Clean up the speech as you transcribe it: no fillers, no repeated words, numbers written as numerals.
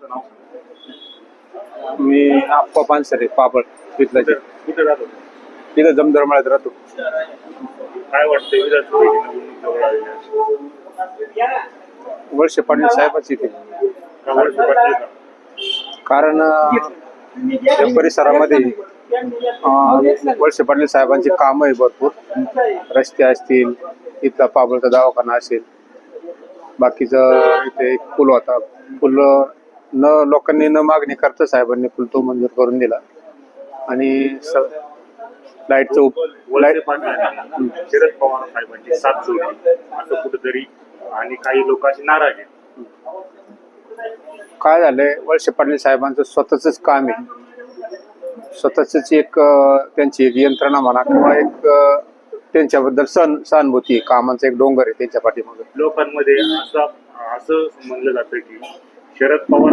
तुमचं नाव सांगा. मी आप्पा पानसरे पापड तिथला कुठे राहतो? तिथं जमदरमाळ्यात राहतो. काय वाटतं विधानसभेची निवडणूक जवळ आलेली आहे? वळसे पाटील साहेबाची ती का वळसे पाटील का? कारण या परिसरामध्ये वळसे पाटील साहेबांची कामं आहे भरपूर. रस्ते असतील, इथला पाबळचा दवाखाना असेल, बाकीचं इथे एक पूल होता, पूल लोकांनी न मागणी करता साहेबांनी पूल तो मंजूर करून दिला. आणि लाईटचं वळसे पाटील शरद पवार साहेबांची साथ सोडली असं कुठेतरी आणि काही लोक अशी नाराज आहेत. काय झालंय, वळसे पाटील साहेबांचं स्वतःच काम आहे, स्वतःच एक त्यांची एक यंत्रणा म्हणा किंवा एक त्यांच्याबद्दल सहानुभूती, कामांचा एक डोंगर आहे त्यांच्या पाठीमागे. लोकांमध्ये असं म्हणलं जातं की शरद पवार